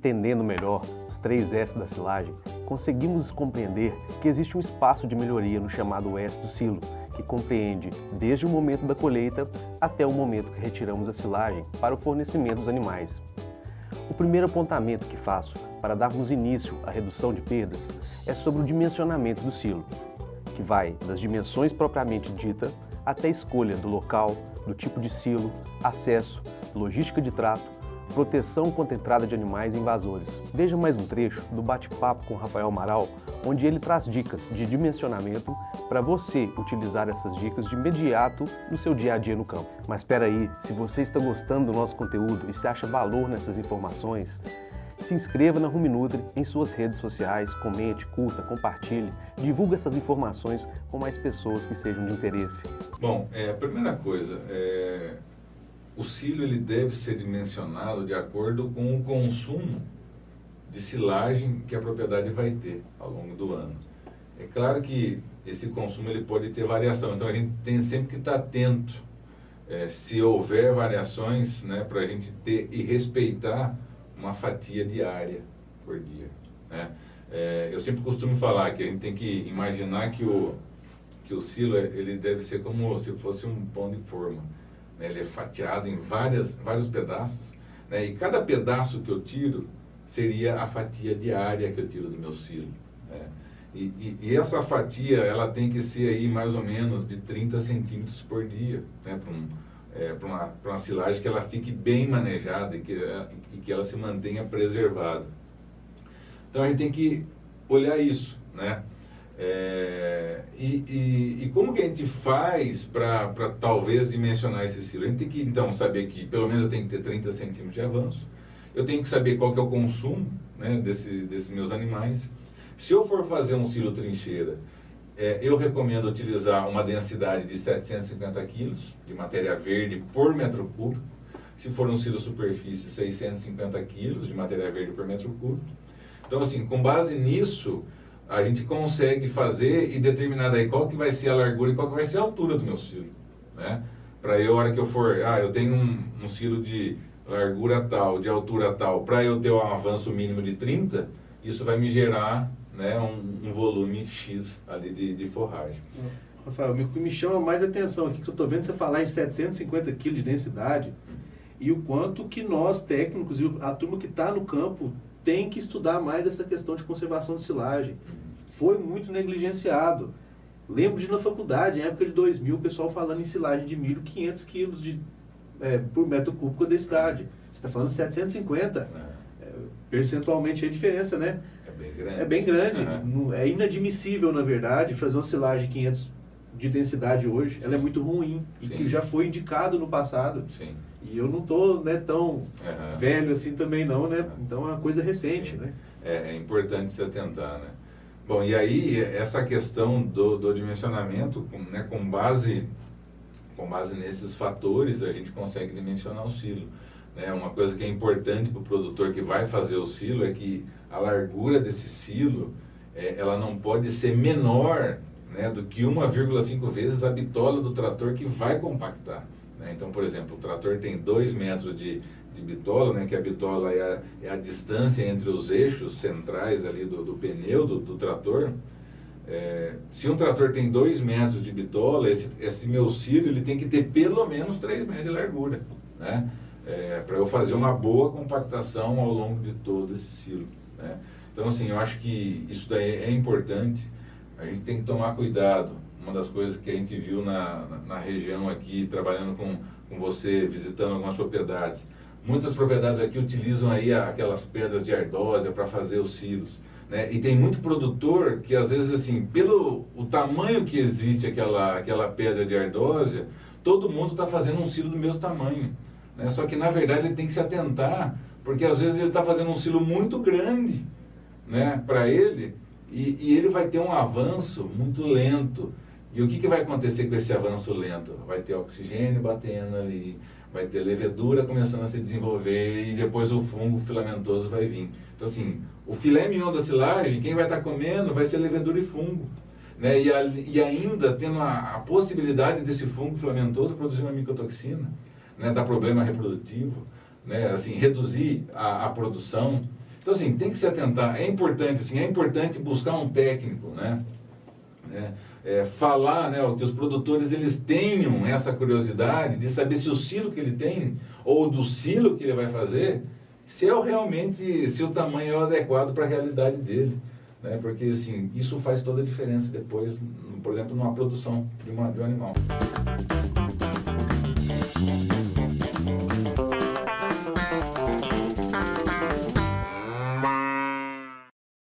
Entendendo melhor os 3S da silagem, conseguimos compreender que existe um espaço de melhoria no chamado S do silo, que compreende desde o momento da colheita até o momento que retiramos a silagem para o fornecimento dos animais. O primeiro apontamento que faço para darmos início à redução de perdas é sobre o dimensionamento do silo, que vai das dimensões propriamente dita até a escolha do local, do tipo de silo, acesso, logística de trato, proteção contra a entrada de animais invasores. Veja mais um trecho do bate-papo com Rafael Amaral, onde ele traz dicas de dimensionamento para você utilizar essas dicas de imediato no seu dia a dia no campo. Mas espera aí, se você está gostando do nosso conteúdo e se acha valor nessas informações, se inscreva na Ruminutri em suas redes sociais, comente, curta, compartilhe, divulgue essas informações com mais pessoas que sejam de interesse. Bom, a primeira coisa, o silo ele deve ser dimensionado de acordo com o consumo de silagem que a propriedade vai ter ao longo do ano. É claro que esse consumo ele pode ter variação, então a gente tem sempre que estar atento se houver variações, né, para a gente ter e respeitar uma fatia diária por dia, né? Eu sempre costumo falar que a gente tem que imaginar que o silo ele deve ser como se fosse um pão de forma, né? Ele é fatiado em vários pedaços, né? E cada pedaço que eu tiro seria a fatia diária que eu tiro do meu silo, né? E essa fatia ela tem que ser aí mais ou menos de 30 centímetros por dia, né? Para uma silagem que ela fique bem manejada e que ela se mantenha preservada. Então a gente tem que olhar isso, né? E como que a gente faz para talvez dimensionar esse silo? A gente tem que então saber que pelo menos eu tenho que ter 30 centímetros de avanço, eu tenho que saber qual que é o consumo, né, desses meus animais. Se eu for fazer um silo trincheira, eu recomendo utilizar uma densidade de 750 kg de matéria verde por metro cúbico. Se for um silo superfície, 650 kg de matéria verde por metro cúbico. Então, assim, com base nisso, a gente consegue fazer e determinar daí qual que vai ser a largura e qual que vai ser a altura do meu silo, né? Para eu, a hora que eu for, eu tenho um silo de largura tal, de altura tal, para eu ter um avanço mínimo de 30, isso vai me gerar, né, um volume X ali de forragem. Rafael, o que me chama mais atenção aqui, que eu estou vendo você falar em 750 kg de densidade, e o quanto que nós, técnicos, e a turma que está no campo, tem que estudar mais essa questão de conservação de silagem. Foi muito negligenciado. Lembro de na faculdade, em época de 2000, o pessoal falando em silagem de milho, 500 kg por metro cúbico a densidade. Você está falando 750. Percentualmente é a diferença, né? Bem grande. É bem grande. É inadmissível, na verdade, fazer uma silagem 500 de densidade hoje. Ela é muito ruim. Sim. E que já foi indicado no passado. Sim. E eu não estou, né, tão velho assim também não, né? Então é uma coisa recente, né? É importante se atentar, né? Bom, e aí essa questão do dimensionamento, né, com base nesses fatores, a gente consegue dimensionar o silo. Uma coisa que é importante para o produtor que vai fazer o silo é que a largura desse silo, ela não pode ser menor, né, do que 1,5 vezes a bitola do trator que vai compactar, né? Então, por exemplo, o trator tem 2 metros de bitola, né, que a bitola é a distância entre os eixos centrais ali do pneu do trator. Se um trator tem 2 metros de bitola, esse meu silo ele tem que ter pelo menos 3 metros de largura, né? Para eu fazer uma boa compactação ao longo de todo esse silo, né? Então, assim, eu acho que isso daí é importante. A gente tem que tomar cuidado. Uma das coisas que a gente viu na região aqui, trabalhando com você, visitando algumas propriedades. Muitas propriedades aqui utilizam aí aquelas pedras de ardósia para fazer os silos, né? E tem muito produtor que, às vezes, assim, pelo o tamanho que existe aquela pedra de ardósia, todo mundo está fazendo um silo do mesmo tamanho, né? Só que, na verdade, ele tem que se atentar, porque, às vezes, ele está fazendo um silo muito grande, né, para ele, e ele vai ter um avanço muito lento. E o que vai acontecer com esse avanço lento? Vai ter oxigênio batendo ali, vai ter levedura começando a se desenvolver e depois o fungo filamentoso vai vir. Então, assim, o filé mignon da silagem, quem vai estar comendo vai ser levedura e fungo, né? E ainda tendo a possibilidade desse fungo filamentoso produzir uma micotoxina, né? Dar problema reprodutivo, né? Assim, reduzir a produção. Então, assim, tem que se atentar. É importante buscar um técnico, né? Falar, né, que os produtores eles tenham essa curiosidade de saber se o silo que ele tem ou do silo que ele vai fazer, se o tamanho é o adequado para a realidade dele, né? Porque assim, isso faz toda a diferença depois, por exemplo, numa produção de um animal.